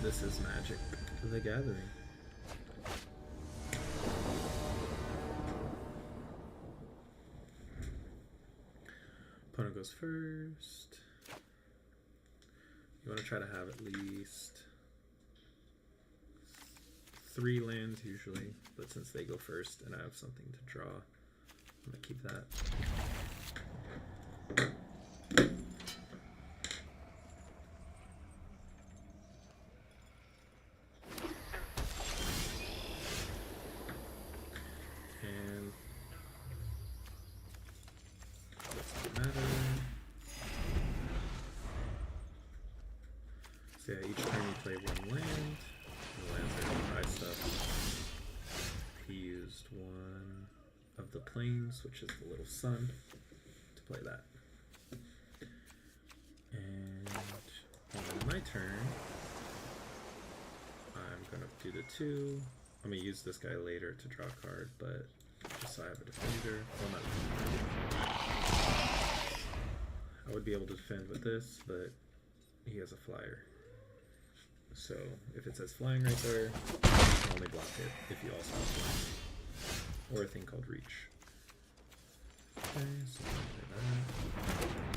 This is Magic the Gathering. Opponent goes first. You want to try to have at least 3 lands usually, but since they go first and I have something to draw, I'm going to keep that. And doesn't matter. So yeah, each turn you play 1 land. The lands are going to buy stuff. He used 1 of the planes, which is the little sun, to play that. And on my turn, I'm going to do the 2. I'm going to use this guy later to draw a card, but just so I have a defender. Well, not defender. I would be able to defend with this, but he has a flyer. So if it says flying right there, you can only block it if you also have flying. Or a thing called reach. Okay, so I'm going to play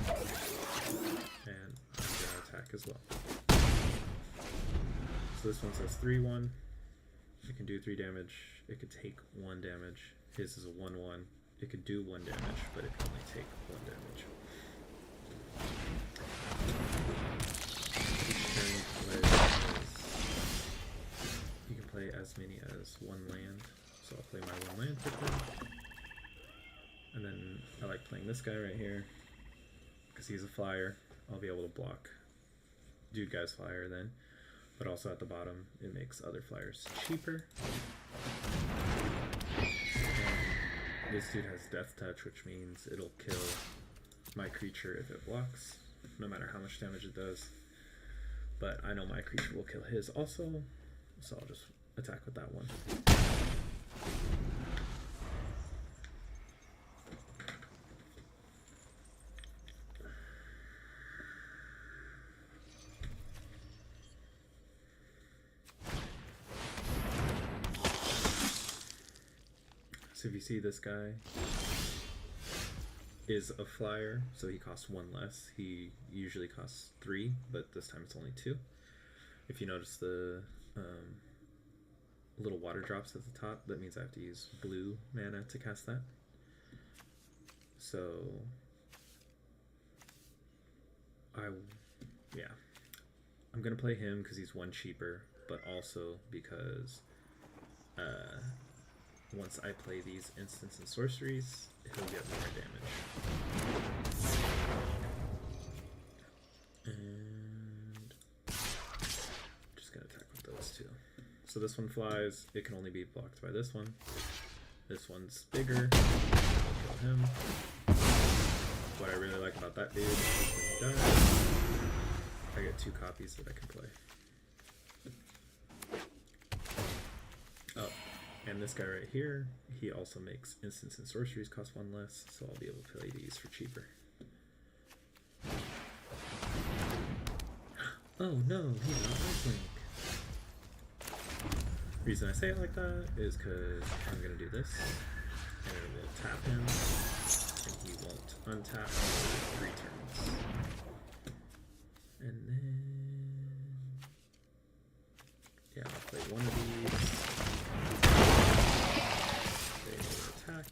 that. And I'm going to attack as well. So this one says 3/1. It can do 3 damage. It could take 1 damage. His is a 1/1. It could do 1 damage, but it can only take 1 damage. You can play as many as 1 land. So I'll play my 1 land quickly. And then I like playing this guy right here because he's a flyer. I'll be able to block dude guy's flyer then. But also at the bottom, it makes other flyers cheaper. And this dude has Death Touch, which means it'll kill my creature if it blocks, no matter how much damage it does. But I know my creature will kill his also, so I'll just attack with that one. So if you see this guy is a flyer, so he costs 1 less. He usually costs 3, but this time it's only 2. If you notice the little water drops at the top, that means I have to use blue mana to cast that. So I'm gonna play him because he's 1 cheaper, but also because once I play these instants and sorceries, he'll get more damage. And just gonna attack with those 2. So this one flies, it can only be blocked by this one. This one's bigger, I'll kill him. What I really like about that dude is when he dies, I get 2 copies that I can play. Oh. And this guy right here, he also makes instants and sorceries cost 1 less, so I'll be able to play these for cheaper. Oh no, he's not lifelink. The reason I say it like that is because I'm going to do this, and it will tap him, and he won't untap for 3 turns. And then, yeah, I'll play 1 of these. Attack.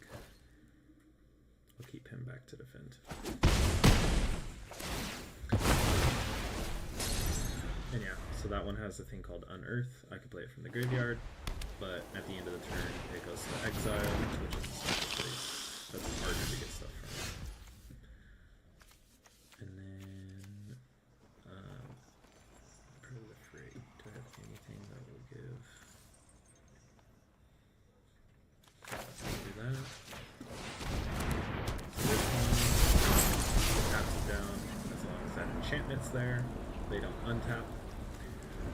I'll keep him back to defend. And yeah, so that one has a thing called Unearth. I can play it from the graveyard, but at the end of the turn it goes to exile, which is a place that's harder to get stuff from. And then proliferate. Do I have anything that will give? Do that. This one taps it down as long as that enchantment's there. They don't untap.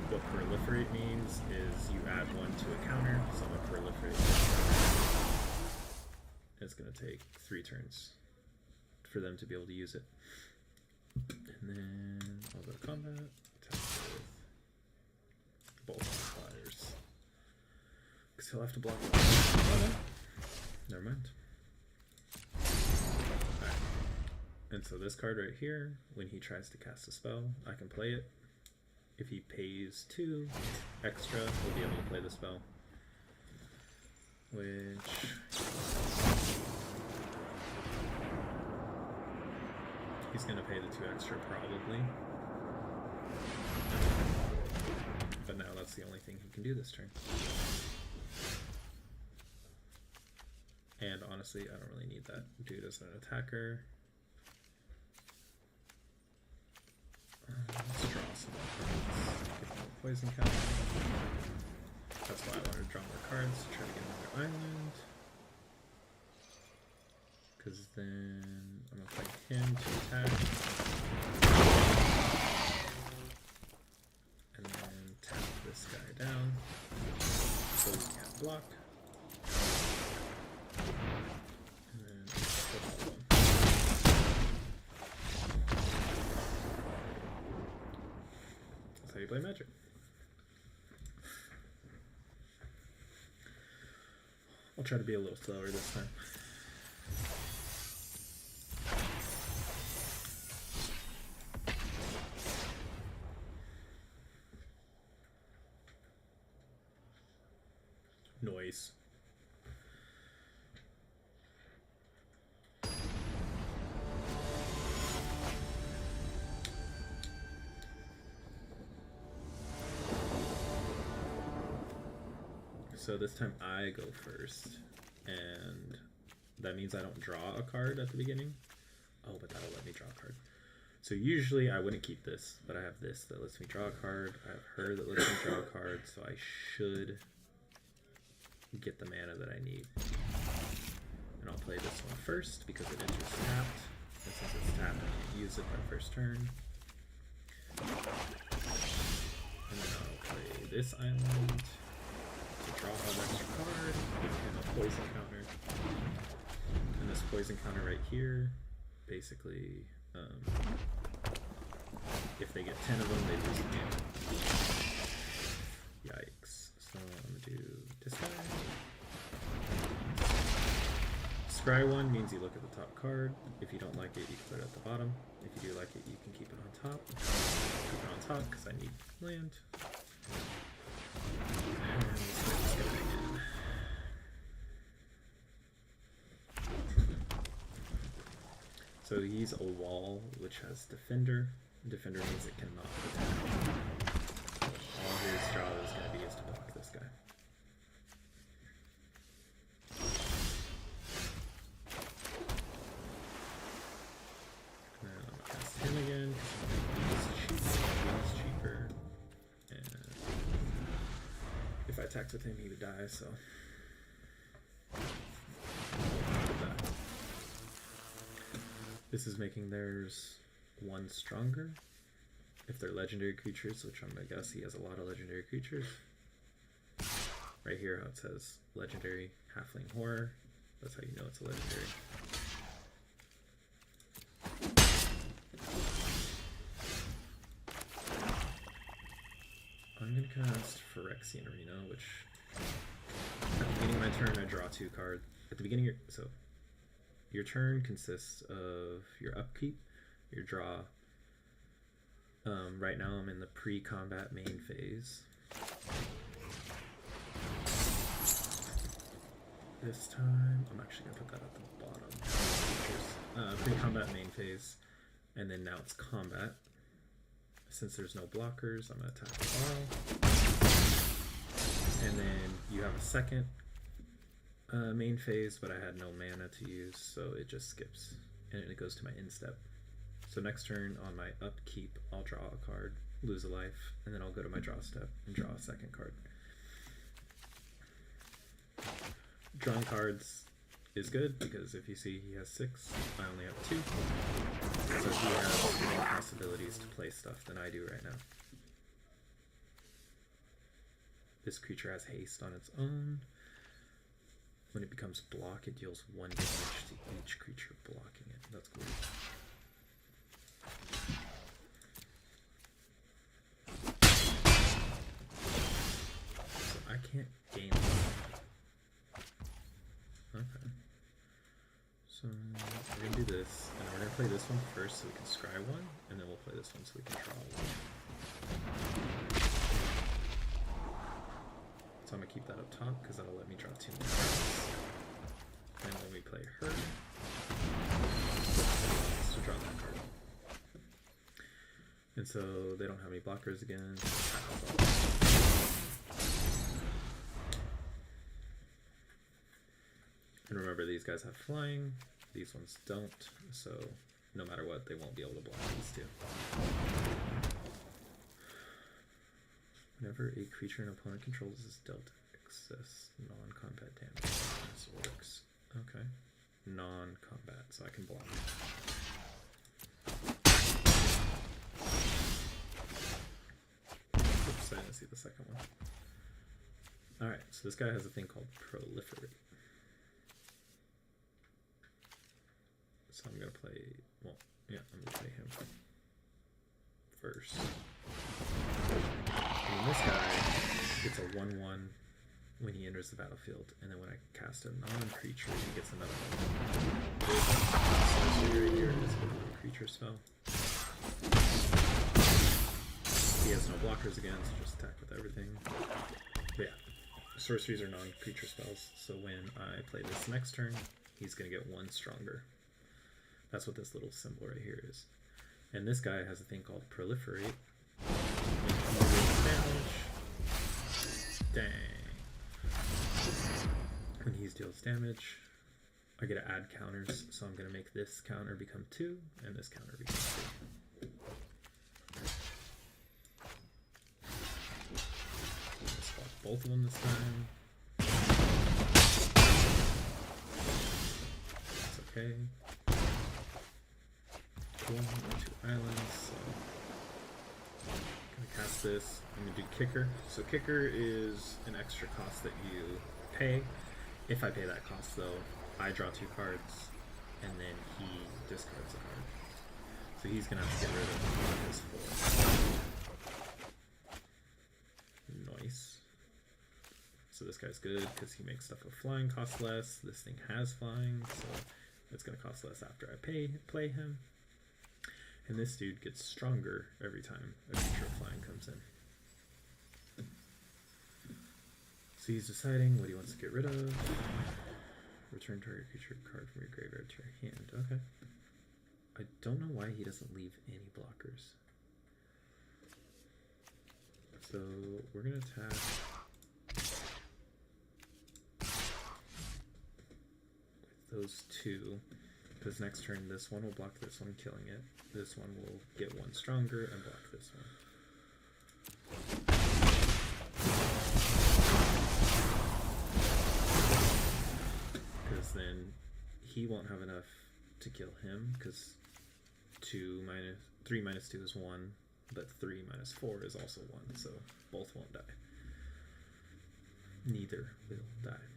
What proliferate means is you add 1 to a counter, so I'm gonna proliferate. It's gonna take 3 turns for them to be able to use it. And then I'll go to combat, attack with because he'll have to block it. Oh, no. Never mind. Alright. And so this card right here, when he tries to cast a spell, I can play it. If he pays 2 extra, we'll be able to play the spell. Which... he's going to pay the 2 extra probably. But now that's the only thing he can do this turn. And honestly, I don't really need that dude as an attacker. Let's draw some more cards. Get more poison counter. That's why I wanted to draw more cards to try to get another island. Because then I'm going to fight him to attack. And then tap this guy down. So he can't block. And then put all of them. That's how you play Magic. I'll try to be a little slower this time. Noise. So this time I go first, and that means I don't draw a card at the beginning. Oh, but that'll let me draw a card. So usually I wouldn't keep this, but I have this that lets me draw a card. I have her that lets me draw a card, so I should get the mana that I need. And I'll play this one first because it is just tapped. And since it's tapped, I can use it my first turn. And then I'll play this island to draw an extra card, give him a poison counter. And this poison counter right here, basically, if they get 10 of them, they lose the game. Yikes. So I'm gonna do this guy. Scry 1 means you look at the top card. If you don't like it, you can put it at the bottom. If you do like it, you can keep it on top. Keep it on top because I need land. And let's get this guy again. So he's a wall which has defender. Defender means it cannot attack. All his draw is going to be is to block this guy. And then I'm going to cast him again because he's cheaper. And if I attacked with him, he would die, so. This is making theirs 1 stronger. If they're legendary creatures, which I'm gonna guess he has a lot of legendary creatures. Right here how it says legendary halfling horror. That's how you know it's a legendary. I'm gonna cast Phyrexian Arena, which at the beginning of my turn I draw 2 cards. At the beginning so your turn consists of your upkeep, your draw. Right now I'm in the pre-combat main phase. This time, I'm actually going to put that at the bottom. Pre-combat main phase, and then now it's combat. Since there's no blockers, I'm going to attack tomorrow. And then you have a second main phase, but I had no mana to use, so it just skips. And it goes to my end step. So next turn on my upkeep, I'll draw a card, lose a life, and then I'll go to my draw step and draw a second card. Drawing cards is good because if you see he has 6, I only have 2. So he has more possibilities to play stuff than I do right now. This creature has haste on its own. When it becomes block, it deals 1 damage to each creature blocking it. That's cool. So I can't gain life. So we're gonna do this, and we're gonna play this one first so we can scry one, and then we'll play this one so we can draw one. So I'm gonna keep that up top because that'll let me draw 2 more cards. And when we play her, to draw that card. And so they don't have any blockers again. And remember, these guys have flying, these ones don't, so no matter what, they won't be able to block these two. Whenever a creature an opponent controls is dealt excess non-combat damage, this works. Okay. Non-combat, so I can block. Oops, I didn't see the second one. Alright, so this guy has a thing called Proliferate. So I'm gonna play, well, yeah, I'm gonna play him first. And this guy gets a 1/1 when he enters the battlefield, and then when I cast a non-creature, he gets another 1/1. Sorcery right here is a non-creature spell. He has no blockers again, so just attack with everything. But yeah, sorceries are non-creature spells, so when I play this next turn, he's gonna get 1 stronger. That's what this little symbol right here is. And this guy has a thing called Proliferate. Dang. When he deals damage, I get to add counters, so I'm going to make this counter become 2, and this counter become 2. Let's swap both of them this time. That's okay. Cool, 2 islands, so I'm gonna cast this. I'm gonna do Kicker. So Kicker is an extra cost that you pay. If I pay that cost though, I draw 2 cards, and then he discards a card. So he's gonna have to get rid of his 4. Nice. So this guy's good because he makes stuff with flying cost less. This thing has flying, so it's gonna cost less after I play him. And this dude gets stronger every time a creature of flying comes in. So he's deciding what he wants to get rid of. Return target creature card from your graveyard to your hand. Okay. I don't know why he doesn't leave any blockers. So we're gonna attack with those 2. Because next turn this one will block this one, killing it. This one will get 1 stronger and block this one. Because then he won't have enough to kill him, because 3 minus 2 is 1, but 3 minus 4 is also 1, so both won't die. Neither will die.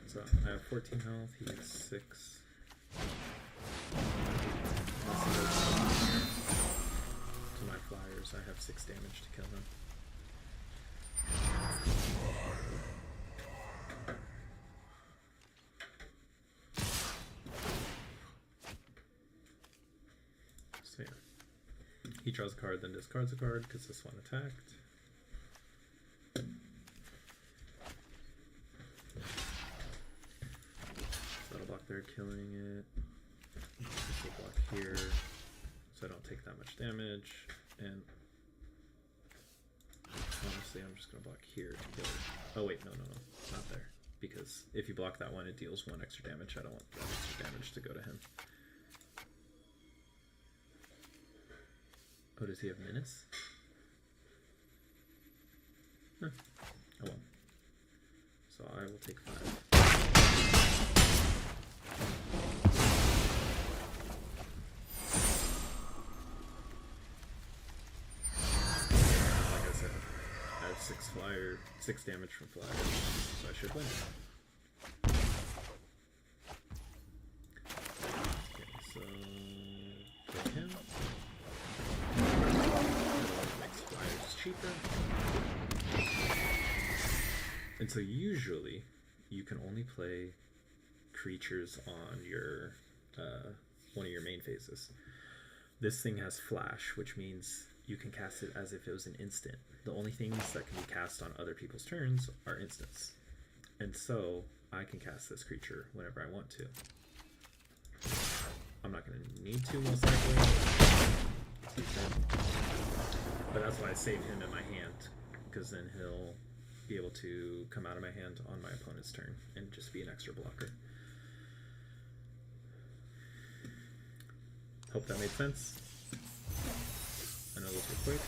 So I have 14 health, he gets 6. To my flyers, I have 6 damage to kill him. So yeah, he draws a card, then discards a card because this one attacked. They're killing it. This will block here, so I don't take that much damage. And honestly, I'm just gonna block here to kill it. Oh wait, no, not there. Because if you block that one, it deals 1 extra damage. I don't want that extra damage to go to him. Oh, does he have menace? No. Oh well. So I will take 5. Like I said, I have 6 damage from flyers, so I should win. Okay, so kill him. Makes flyers cheaper. so usually you can only play creatures on your one of your main phases. This thing has flash, which means you can cast it as if it was an instant. The only things that can be cast on other people's turns are instants. And so I can cast this creature whenever I want to. I'm not going to need to, most likely. But that's why I save him in my hand, because then he'll be able to come out of my hand on my opponent's turn and just be an extra blocker. Hope that made sense. I know those were quick.